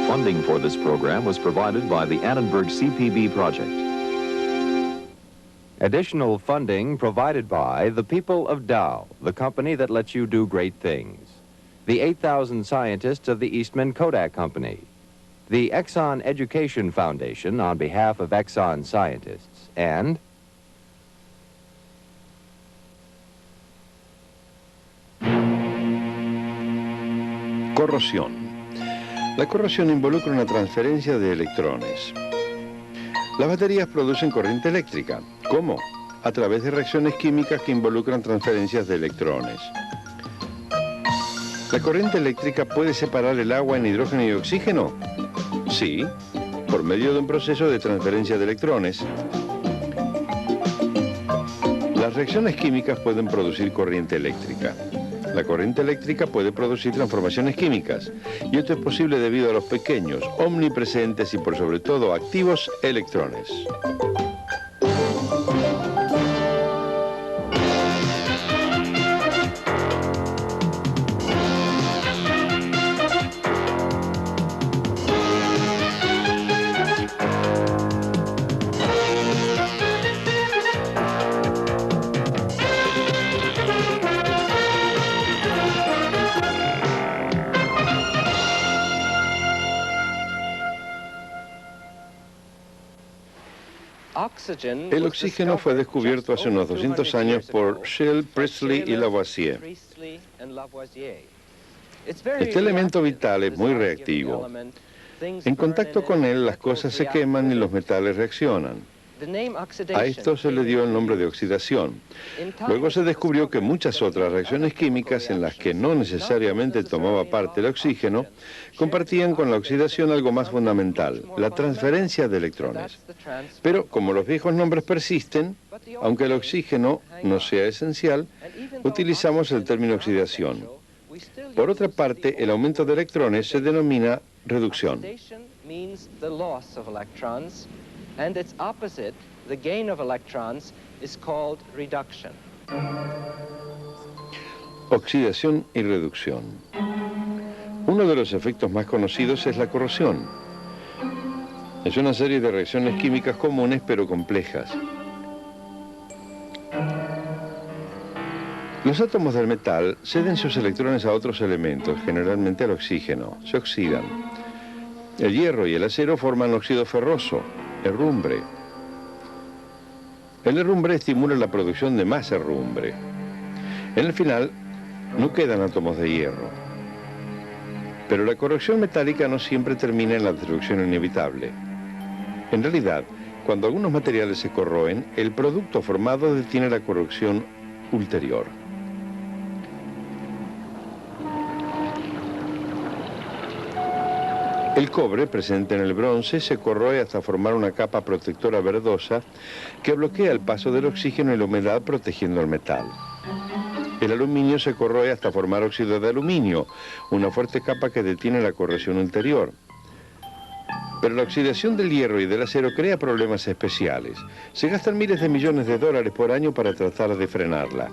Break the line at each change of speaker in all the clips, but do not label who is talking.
Funding for this program was provided by the Annenberg CPB project.
Additional funding provided by the people of Dow, the company that lets you do great things. The 8,000 scientists of the Eastman Kodak Company. The Exxon Education Foundation on behalf of Exxon scientists. And
corrosión. La corrosión involucra una transferencia de electrones. Las baterías producen corriente eléctrica. ¿Cómo? A través de reacciones químicas que involucran transferencias de electrones. ¿La corriente eléctrica puede separar el agua en hidrógeno y oxígeno? Sí, por medio de un proceso de transferencia de electrones. Las reacciones químicas pueden producir corriente eléctrica. La corriente eléctrica puede producir transformaciones químicas, y esto es posible debido a los pequeños, omnipresentes y por sobre todo activos electrones. El oxígeno fue descubierto hace unos 200 años por Shell, Priestley y Lavoisier. Este elemento vital es muy reactivo. En contacto con él, las cosas se queman y los metales reaccionan. A esto se le dio el nombre de oxidación. Luego se descubrió que muchas otras reacciones químicas en las que no necesariamente tomaba parte el oxígeno compartían con la oxidación algo más fundamental, la transferencia de electrones. Pero como los viejos nombres persisten, aunque el oxígeno no sea esencial, utilizamos el término oxidación. Por otra parte, el aumento de electrones se denomina reducción.
And its opposite, the gain of electrons, is called reduction.
Oxidación y reducción. Uno de los efectos más conocidos es la corrosión. Es una serie de reacciones químicas comunes pero complejas. Los átomos del metal ceden sus electrones a otros elementos, generalmente al oxígeno. Se oxidan. El hierro y el acero forman óxido ferroso, herrumbre. El herrumbre estimula la producción de más herrumbre. En el final, no quedan átomos de hierro. Pero la corrosión metálica no siempre termina en la destrucción inevitable. En realidad, cuando algunos materiales se corroen, el producto formado detiene la corrosión ulterior. El cobre, presente en el bronce, se corroe hasta formar una capa protectora verdosa que bloquea el paso del oxígeno y la humedad protegiendo el metal. El aluminio se corroe hasta formar óxido de aluminio, una fuerte capa que detiene la corrosión ulterior. Pero la oxidación del hierro y del acero crea problemas especiales. Se gastan miles de millones de dólares por año para tratar de frenarla.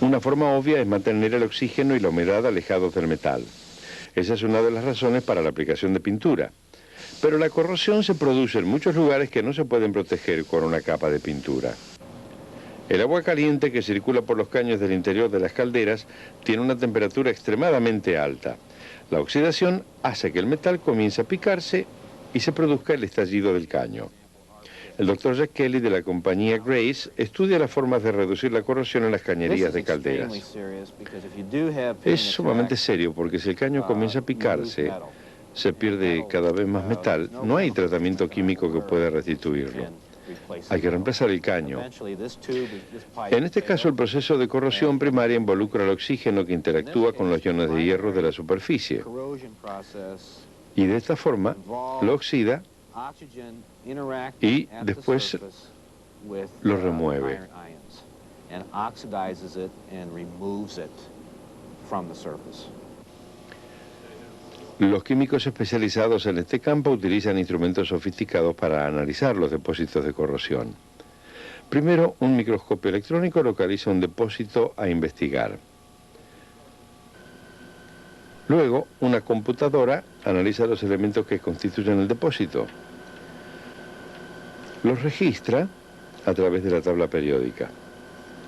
Una forma obvia es mantener el oxígeno y la humedad alejados del metal. Esa es una de las razones para la aplicación de pintura. Pero la corrosión se produce en muchos lugares que no se pueden proteger con una capa de pintura. El agua caliente que circula por los caños del interior de las calderas tiene una temperatura extremadamente alta. La oxidación hace que el metal comience a picarse y se produzca el estallido del caño. El Dr. Jack Kelly de la compañía Grace estudia las formas de reducir la corrosión en las cañerías de calderas. Es sumamente serio porque si el caño comienza a picarse, se pierde cada vez más metal. No hay tratamiento químico que pueda restituirlo. Hay que reemplazar el caño. En este caso, el proceso de corrosión primaria involucra el oxígeno que interactúa con los iones de hierro de la superficie. Y de esta forma, lo oxida y después lo remueve. Los químicos especializados en este campo utilizan instrumentos sofisticados para analizar los depósitos de corrosión. Primero, un microscopio electrónico localiza un depósito a investigar. Luego, una computadora analiza los elementos que constituyen el depósito. Los registra a través de la tabla periódica.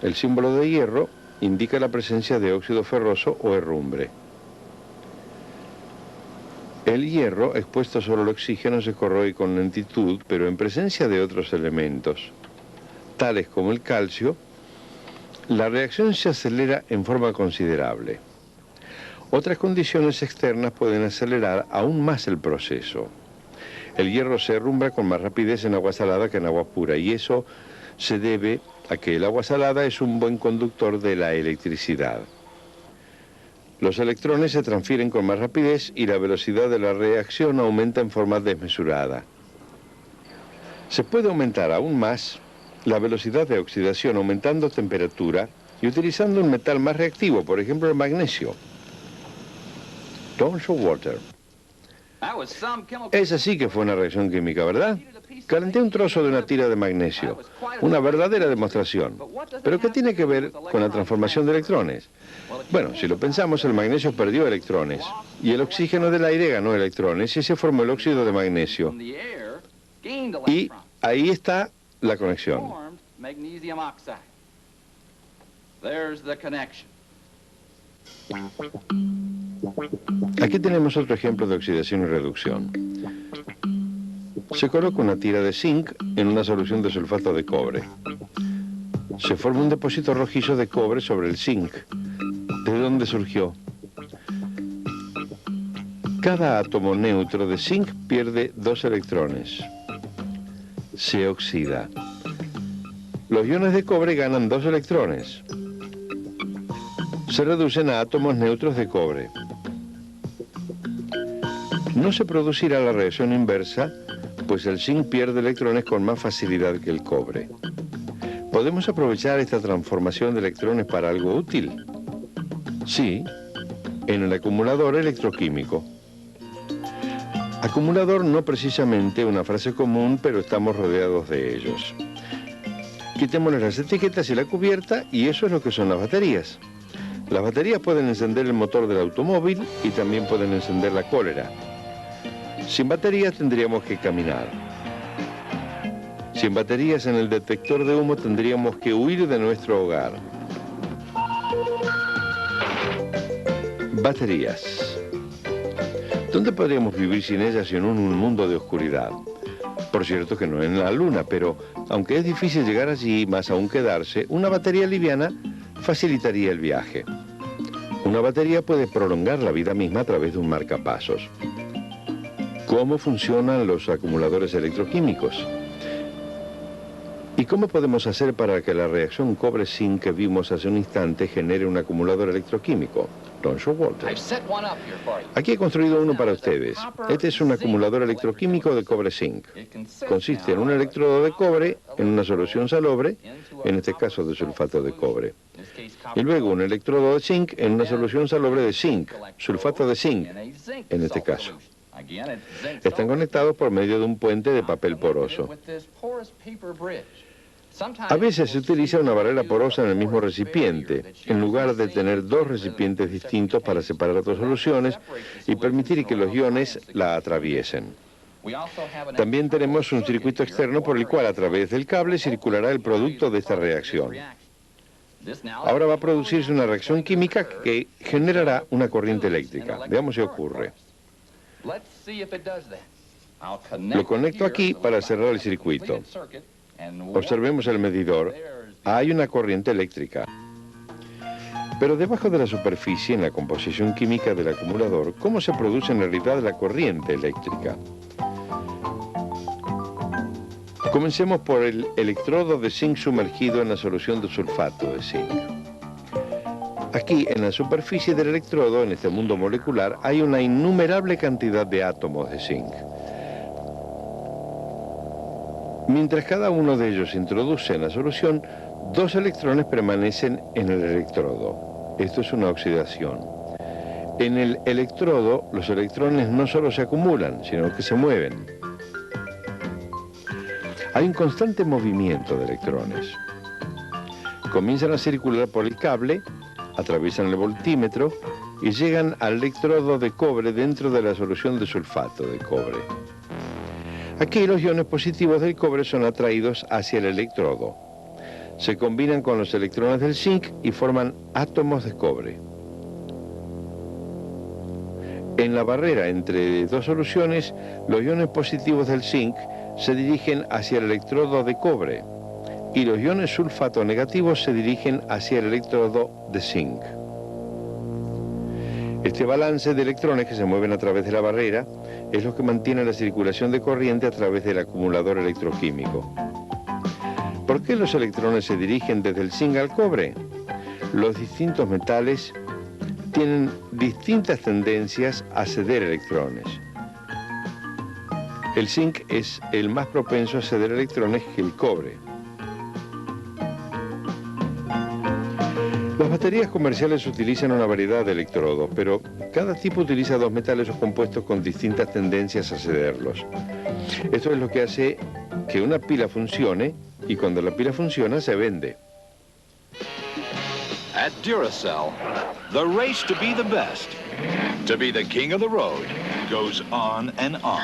El símbolo de hierro indica la presencia de óxido ferroso o herrumbre. El hierro expuesto solo al oxígeno se corroe con lentitud, pero en presencia de otros elementos, tales como el calcio, la reacción se acelera en forma considerable. Otras condiciones externas pueden acelerar aún más el proceso. El hierro se herrumbra con más rapidez en agua salada que en agua pura, y eso se debe a que el agua salada es un buen conductor de la electricidad. Los electrones se transfieren con más rapidez y la velocidad de la reacción aumenta en forma desmesurada. Se puede aumentar aún más la velocidad de oxidación aumentando temperatura y utilizando un metal más reactivo, por ejemplo el magnesio. Don Showalter. Esa sí que fue una reacción química, ¿verdad? Calenté un trozo de una tira de magnesio. Una verdadera demostración. ¿Pero qué tiene que ver con la transformación de electrones? Bueno, si lo pensamos, el magnesio perdió electrones y el oxígeno del aire ganó electrones y se formó el óxido de magnesio. Y ahí está la conexión. Aquí tenemos otro ejemplo de oxidación y reducción. Se coloca una tira de zinc en una solución de sulfato de cobre. Se forma un depósito rojizo de cobre sobre el zinc. ¿De dónde surgió? Cada átomo neutro de zinc pierde 2 electrones. Se oxida. Los iones de cobre ganan 2 electrones. Se reducen a átomos neutros de cobre. No se producirá la reacción inversa, pues el zinc pierde electrones con más facilidad que el cobre. ¿Podemos aprovechar esta transformación de electrones para algo útil? Sí, en el acumulador electroquímico. Acumulador no precisamente una frase común, pero estamos rodeados de ellos. Quitémosle las etiquetas y la cubierta, y eso es lo que son las baterías. Las baterías pueden encender el motor del automóvil y también pueden encender la cólera. Sin baterías tendríamos que caminar. Sin baterías en el detector de humo tendríamos que huir de nuestro hogar. Baterías. ¿Dónde podríamos vivir sin ellas en un mundo de oscuridad? Por cierto que no en la luna, pero aunque es difícil llegar allí, más aún quedarse, una batería liviana facilitaría el viaje. Una batería puede prolongar la vida misma a través de un marcapasos. ¿Cómo funcionan los acumuladores electroquímicos? ¿Y cómo podemos hacer para que la reacción cobre-zinc que vimos hace un instante genere un acumulador electroquímico? Don Showalter. Aquí he construido uno para ustedes. Este es un acumulador electroquímico de cobre-zinc. Consiste en un electrodo de cobre en una solución salobre, en este caso de sulfato de cobre. Y luego un electrodo de zinc en una solución salobre de zinc, sulfato de zinc, en este caso. Están conectados por medio de un puente de papel poroso. A veces se utiliza una barrera porosa en el mismo recipiente, en lugar de tener 2 recipientes distintos para separar 2 soluciones y permitir que los iones la atraviesen. También tenemos un circuito externo por el cual a través del cable circulará el producto de esta reacción. Ahora va a producirse una reacción química que generará una corriente eléctrica. Veamos si ocurre. Lo conecto aquí para cerrar el circuito. Observemos el medidor. Hay una corriente eléctrica. Pero debajo de la superficie, en la composición química del acumulador, ¿cómo se produce en realidad la corriente eléctrica? Comencemos por el electrodo de zinc sumergido en la solución de sulfato de zinc. Aquí, en la superficie del electrodo, en este mundo molecular, hay una innumerable cantidad de átomos de zinc. Mientras cada uno de ellos se introduce en la solución, 2 electrones permanecen en el electrodo. Esto es una oxidación. En el electrodo, los electrones no solo se acumulan, sino que se mueven. Hay un constante movimiento de electrones. Comienzan a circular por el cable, atraviesan el voltímetro y llegan al electrodo de cobre dentro de la solución de sulfato de cobre. Aquí los iones positivos del cobre son atraídos hacia el electrodo. Se combinan con los electrones del zinc y forman átomos de cobre. En la barrera entre dos soluciones, los iones positivos del zinc se dirigen hacia el electrodo de cobre y los iones sulfato negativos se dirigen hacia el electrodo de zinc. Este balance de electrones que se mueven a través de la barrera es lo que mantiene la circulación de corriente a través del acumulador electroquímico. ¿Por qué los electrones se dirigen desde el zinc al cobre? Los distintos metales tienen distintas tendencias a ceder electrones. El zinc es el más propenso a ceder electrones que el cobre. Las baterías comerciales utilizan una variedad de electrodos, pero cada tipo utiliza dos metales o compuestos con distintas tendencias a cederlos. Esto es lo que hace que una pila funcione, y cuando la pila funciona se vende.
At Duracell, the race to be the best, to be the king of the road, goes on and on.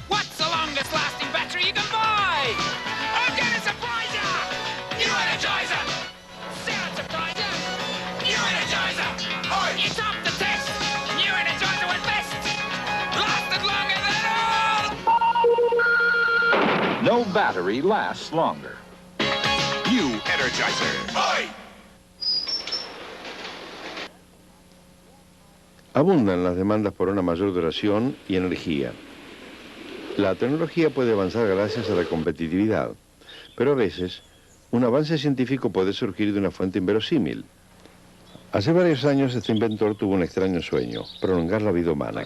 What's the longest lasting battery you can buy? I'm gonna surprise ya! New Energizer! Sound surpriser! New Energizer! You topped the test! New Energizer was best! Lasted longer than all!
No battery lasts longer. New Energizer. Aye.
Abundan las demandas por una mayor duración y energía. La tecnología puede avanzar gracias a la competitividad, pero a veces un avance científico puede surgir de una fuente inverosímil. Hace varios años este inventor tuvo un extraño sueño, prolongar la vida humana.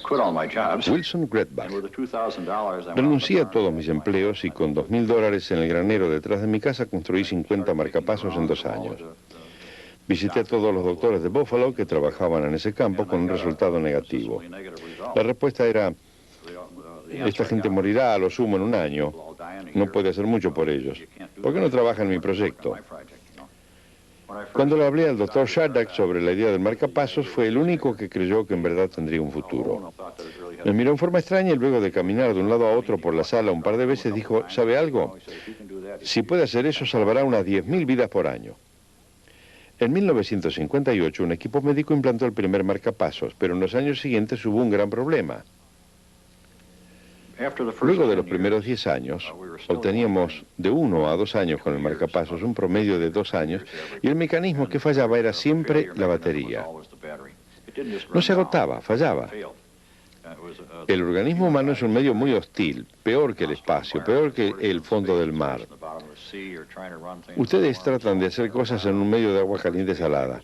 Wilson Gretbach. Renuncié a todos mis empleos y con $2.000 en el granero detrás de mi casa construí 50 marcapasos en 2 años. Visité a todos los doctores de Buffalo que trabajaban en ese campo con un resultado negativo. La respuesta era: esta gente morirá a lo sumo en 1 año. No puede hacer mucho por ellos. ¿Por qué no trabaja en mi proyecto? Cuando le hablé al doctor Shardak sobre la idea del marcapasos, fue el único que creyó que en verdad tendría un futuro. Me miró en forma extraña y luego de caminar de un lado a otro por la sala un par de veces dijo: ¿sabe algo? Si puede hacer eso, salvará unas 10.000 vidas por año. En 1958, un equipo médico implantó el primer marcapasos, pero en los años siguientes hubo un gran problema. Luego de los primeros 10 años, obteníamos de 1 a 2 años con el marcapasos, un promedio de 2 años, y el mecanismo que fallaba era siempre la batería. No se agotaba, fallaba. El organismo humano es un medio muy hostil, peor que el espacio, peor que el fondo del mar. Ustedes tratan de hacer cosas en un medio de agua caliente salada.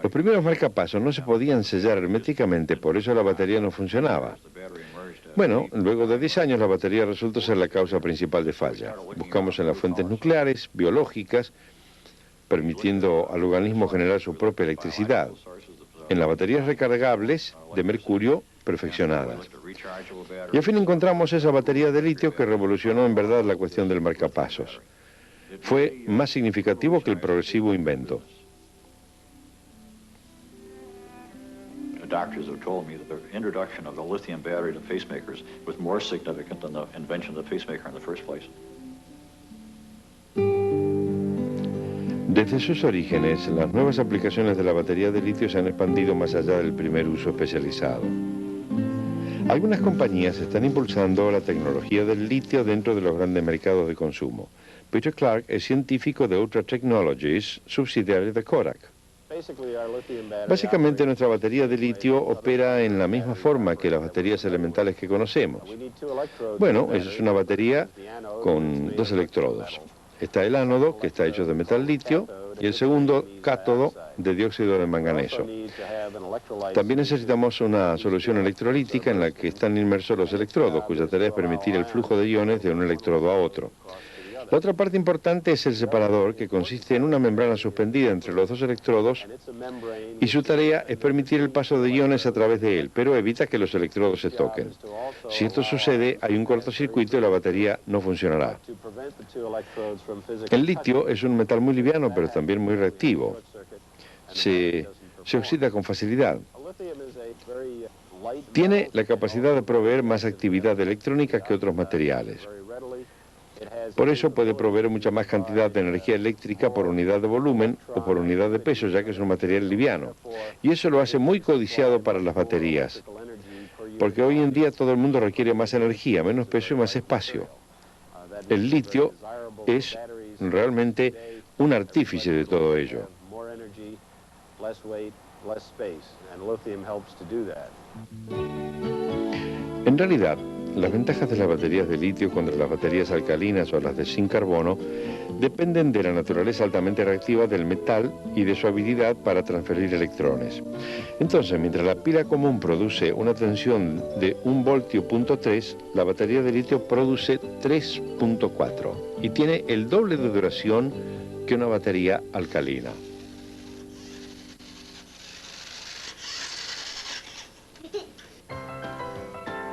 Los primeros marcapasos no se podían sellar herméticamente, por eso la batería no funcionaba. Bueno, luego de 10 años la batería resultó ser la causa principal de falla. Buscamos en las fuentes nucleares, biológicas, permitiendo al organismo generar su propia electricidad. En las baterías recargables de mercurio perfeccionadas. Y al fin encontramos esa batería de litio que revolucionó en verdad la cuestión del marcapasos. Fue más significativo que el progresivo invento.
Doctors have told me that the introduction of the lithium battery to pacemakers was more significant than the invention of the pacemaker in the first place.
Desde sus orígenes, las nuevas aplicaciones de la batería de litio se han expandido más allá del primer uso especializado. Algunas compañías están impulsando la tecnología del litio dentro de los grandes mercados de consumo. Peter Clark es científico de Ultra Technologies, subsidiaria de Kodak. Básicamente nuestra batería de litio opera en la misma forma que las baterías elementales que conocemos. Bueno, eso es una batería con 2 electrodos. Está el ánodo, que está hecho de metal litio, y el segundo cátodo de dióxido de manganeso. También necesitamos una solución electrolítica en la que están inmersos los electrodos, cuya tarea es permitir el flujo de iones de un electrodo a otro. La otra parte importante es el separador, que consiste en una membrana suspendida entre los 2 electrodos, y su tarea es permitir el paso de iones a través de él, pero evita que los electrodos se toquen. Si esto sucede, hay un cortocircuito y la batería no funcionará. El litio es un metal muy liviano, pero también muy reactivo. se oxida con facilidad. Tiene la capacidad de proveer más actividad electrónica que otros materiales. Por eso puede proveer mucha más cantidad de energía eléctrica por unidad de volumen o por unidad de peso, ya que es un material liviano. Y eso lo hace muy codiciado para las baterías, porque hoy en día todo el mundo requiere más energía, menos peso y más espacio. El litio es realmente un artífice de todo ello. En realidad, las ventajas de las baterías de litio contra las baterías alcalinas o las de sin carbono dependen de la naturaleza altamente reactiva del metal y de su habilidad para transferir electrones. Entonces, mientras la pila común produce una tensión de 1,3 voltios, la batería de litio produce 3,4 y tiene el doble de duración que una batería alcalina.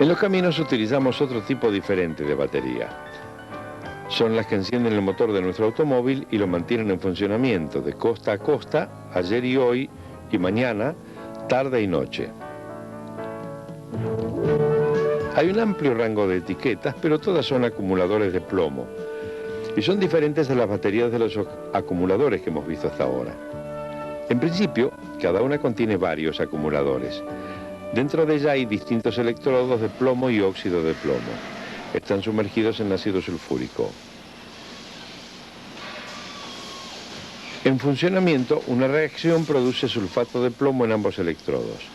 En los caminos utilizamos otro tipo diferente de batería. Son las que encienden el motor de nuestro automóvil y lo mantienen en funcionamiento de costa a costa, ayer y hoy, y mañana, tarde y noche. Hay un amplio rango de etiquetas, pero todas son acumuladores de plomo. Y son diferentes de las baterías de los acumuladores que hemos visto hasta ahora. En principio, cada una contiene varios acumuladores. Dentro de ella hay distintos electrodos de plomo y óxido de plomo. Están sumergidos en ácido sulfúrico. En funcionamiento, una reacción produce sulfato de plomo en ambos electrodos.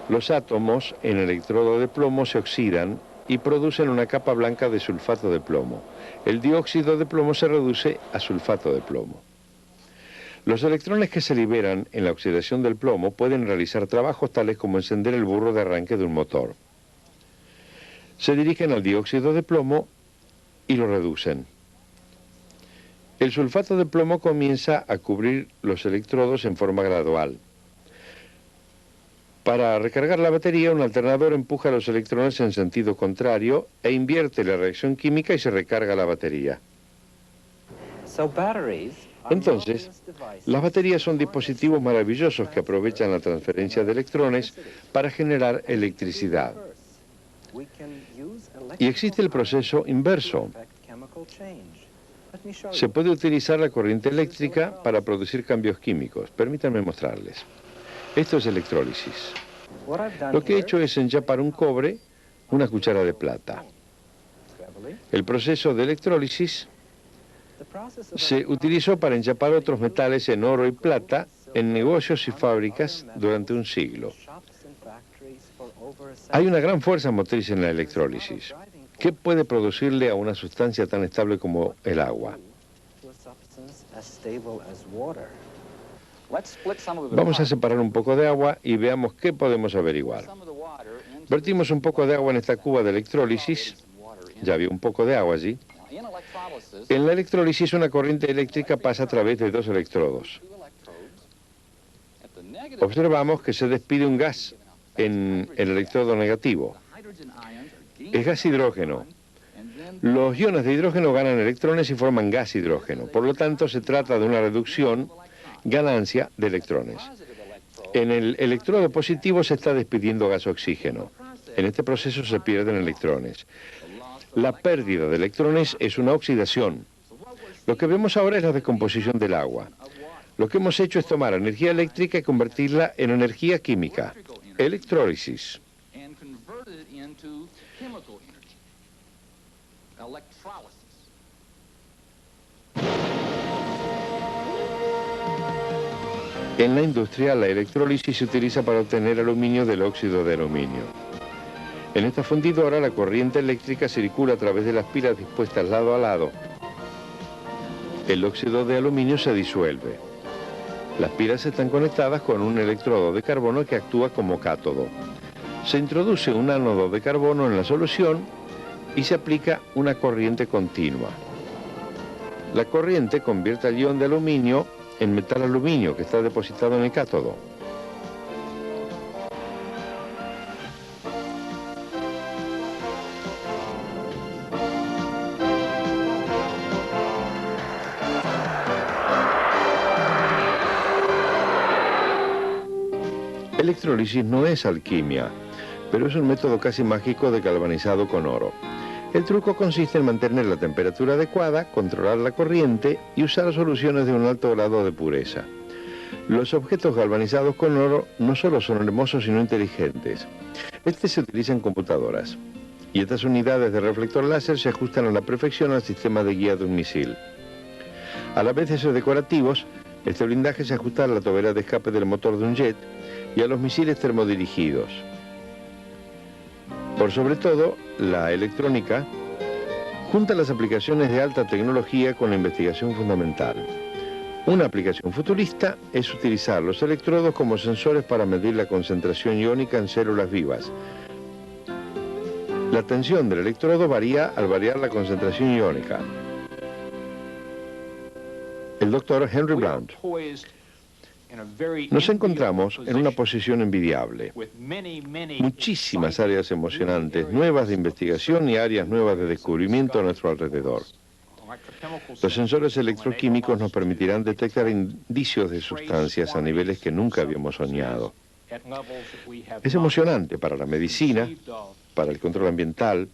Los átomos en el electrodo de plomo se oxidan y producen una capa blanca de sulfato de plomo. El dióxido de plomo se reduce a sulfato de plomo. Los electrones que se liberan en la oxidación del plomo pueden realizar trabajos tales como encender el burro de arranque de un motor. Se dirigen al dióxido de plomo y lo reducen. El sulfato de plomo comienza a cubrir los electrodos en forma gradual. Para recargar la batería, un alternador empuja los electrones en sentido contrario e invierte la reacción química y se recarga la batería. Entonces, las baterías son dispositivos maravillosos que aprovechan la transferencia de electrones para generar electricidad. Y existe el proceso inverso. Se puede utilizar la corriente eléctrica para producir cambios químicos. Permítanme mostrarles. Esto es electrólisis. Lo que he hecho es enchapar un cobre, una cuchara de plata. El proceso de electrólisis se utilizó para enchapar otros metales en oro y plata en negocios y fábricas durante un siglo. Hay una gran fuerza motriz en la electrólisis. ¿Qué puede producirle a una sustancia tan estable como el agua? Vamos a separar un poco de agua y veamos qué podemos averiguar. Vertimos un poco de agua en esta cuba de electrólisis. Ya había un poco de agua allí. En la electrólisis una corriente eléctrica pasa a través de dos electrodos. Observamos que se despide un gas en el electrodo negativo. Es gas hidrógeno. Los iones de hidrógeno ganan electrones y forman gas hidrógeno. Por lo tanto, se trata de una reducción, ganancia de electrones. En el electrodo positivo se está despidiendo gas oxígeno. En este proceso se pierden electrones. La pérdida de electrones es una oxidación. Lo que vemos ahora es la descomposición del agua. Lo que hemos hecho es tomar energía eléctrica y convertirla en energía química. Electrólisis. En la industria, la electrólisis se utiliza para obtener aluminio del óxido de aluminio. En esta fundidora, la corriente eléctrica circula a través de las pilas dispuestas lado a lado. El óxido de aluminio se disuelve. Las pilas están conectadas con un electrodo de carbono que actúa como cátodo. Se introduce un ánodo de carbono en la solución y se aplica una corriente continua. La corriente convierte el ion de aluminio en metal aluminio que está depositado en el cátodo. electrólisis no es alquimia, pero es un método casi mágico de galvanizado con oro. El truco consiste en mantener la temperatura adecuada, controlar la corriente y usar soluciones de un alto grado de pureza. Los objetos galvanizados con oro no solo son hermosos, sino inteligentes. Este se utiliza en computadoras, y estas unidades de reflector láser se ajustan a la perfección al sistema de guía de un misil. A la vez de ser decorativos, este blindaje se ajusta a la tobera de escape del motor de un jet y a los misiles termodirigidos. Por sobre todo, la electrónica junta las aplicaciones de alta tecnología con la investigación fundamental. Una aplicación futurista es utilizar los electrodos como sensores para medir la concentración iónica en células vivas. La tensión del electrodo varía al variar la concentración iónica. El doctor Henry Blount. Nos encontramos en una posición envidiable. Muchísimas áreas emocionantes, nuevas de investigación y áreas nuevas de descubrimiento a nuestro alrededor. Los sensores electroquímicos nos permitirán detectar indicios de sustancias a niveles que nunca habíamos soñado. Es emocionante para la medicina, para el control ambiental,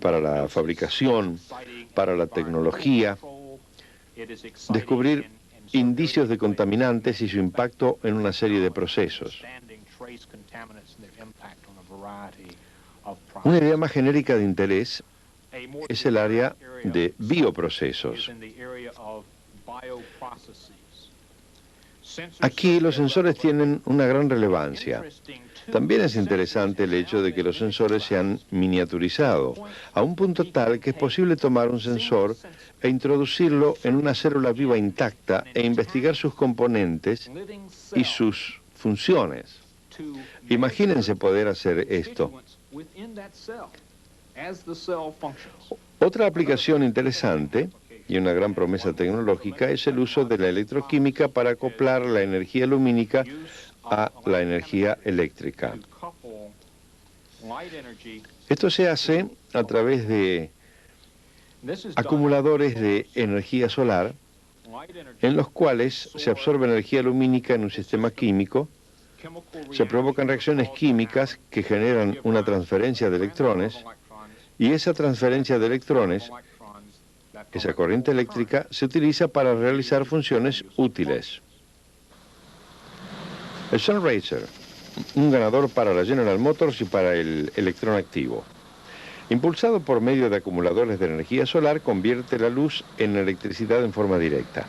para la fabricación, para la tecnología, descubrir indicios de contaminantes y su impacto en una serie de procesos. Una idea más genérica de interés es el área de bioprocesos. Aquí los sensores tienen una gran relevancia. También es interesante el hecho de que los sensores se han miniaturizado a un punto tal que es posible tomar un sensor e introducirlo en una célula viva intacta e investigar sus componentes y sus funciones. Imagínense poder hacer esto. Otra aplicación interesante y una gran promesa tecnológica es el uso de la electroquímica para acoplar la energía lumínica a la energía eléctrica. Esto se hace a través de acumuladores de energía solar en los cuales se absorbe energía lumínica en un sistema químico, se provocan reacciones químicas que generan una transferencia de electrones y esa transferencia de electrones, esa corriente eléctrica, se utiliza para realizar funciones útiles. El Sunracer, un ganador para la General Motors y para el electrón activo. Impulsado por medio de acumuladores de energía solar, convierte la luz en electricidad en forma directa.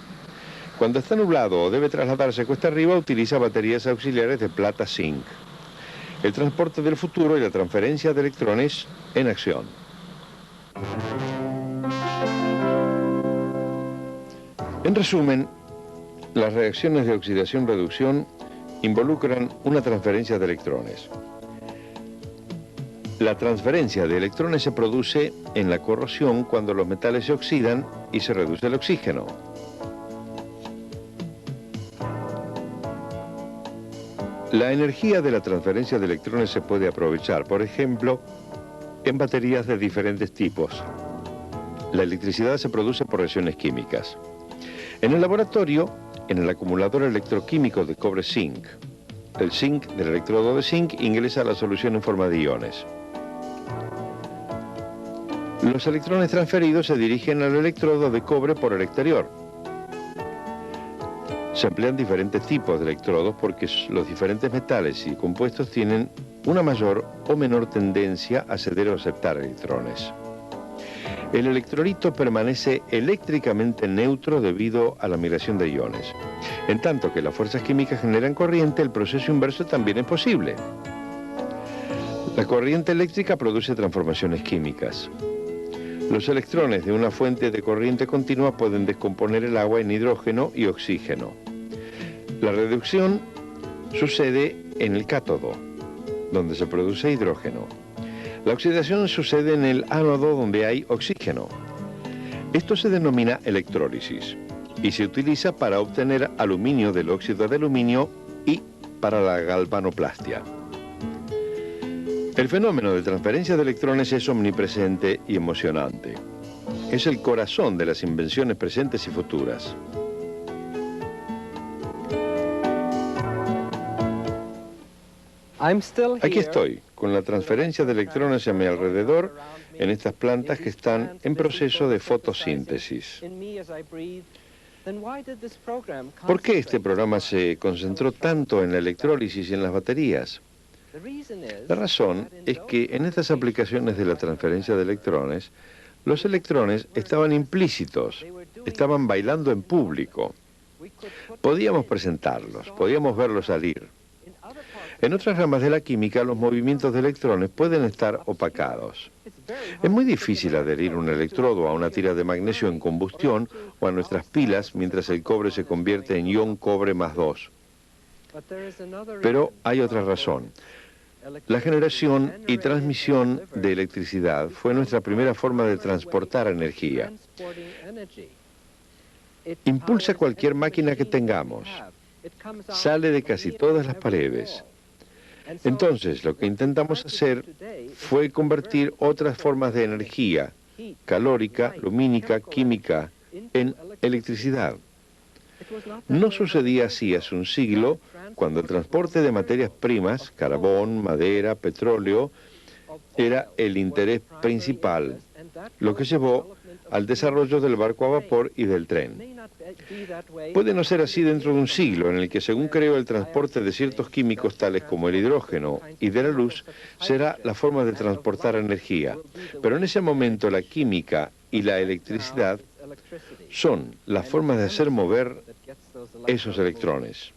Cuando está nublado o debe trasladarse cuesta arriba, utiliza baterías auxiliares de plata-zinc. El transporte del futuro y la transferencia de electrones en acción. En resumen, las reacciones de oxidación-reducción involucran una transferencia de electrones. La transferencia de electrones se produce en la corrosión cuando los metales se oxidan y se reduce el oxígeno. La energía de la transferencia de electrones se puede aprovechar, por ejemplo, en baterías de diferentes tipos. La electricidad se produce por reacciones químicas. En el laboratorio, en el acumulador electroquímico de cobre-zinc, el zinc del electrodo de zinc ingresa a la solución en forma de iones. Los electrones transferidos se dirigen al electrodo de cobre por el exterior. Se emplean diferentes tipos de electrodos porque los diferentes metales y compuestos tienen una mayor o menor tendencia a ceder o aceptar electrones. El electrolito permanece eléctricamente neutro debido a la migración de iones. En tanto que las fuerzas químicas generan corriente, el proceso inverso también es posible. La corriente eléctrica produce transformaciones químicas. Los electrones de una fuente de corriente continua pueden descomponer el agua en hidrógeno y oxígeno. La reducción sucede en el cátodo, donde se produce hidrógeno. La oxidación sucede en el ánodo, donde hay oxígeno. Esto se denomina electrólisis y se utiliza para obtener aluminio del óxido de aluminio y para la galvanoplastia. El fenómeno de transferencia de electrones es omnipresente y emocionante. Es el corazón de las invenciones presentes y futuras. Aquí estoy, con la transferencia de electrones a mi alrededor en estas plantas que están en proceso de fotosíntesis. ¿Por qué este programa se concentró tanto en la electrólisis y en las baterías? La razón es que en estas aplicaciones de la transferencia de electrones, los electrones estaban implícitos, estaban bailando en público. Podíamos presentarlos, podíamos verlos salir. En otras ramas de la química, los movimientos de electrones pueden estar opacados. Es muy difícil adherir un electrodo a una tira de magnesio en combustión o a nuestras pilas mientras el cobre se convierte en ion cobre más 2. Pero hay otra razón. La generación y transmisión de electricidad fue nuestra primera forma de transportar energía. Impulsa cualquier máquina que tengamos. Sale de casi todas las paredes. Entonces, lo que intentamos hacer fue convertir otras formas de energía, calórica, lumínica, química, en electricidad. No sucedía así hace un siglo, cuando el transporte de materias primas, carbón, madera, petróleo, era el interés principal, lo que llevó al desarrollo del barco a vapor y del tren. Puede no ser así dentro de un siglo, en el que, según creo, el transporte de ciertos químicos tales como el hidrógeno y de la luz será la forma de transportar energía. Pero en ese momento la química y la electricidad son las formas de hacer mover esos electrones.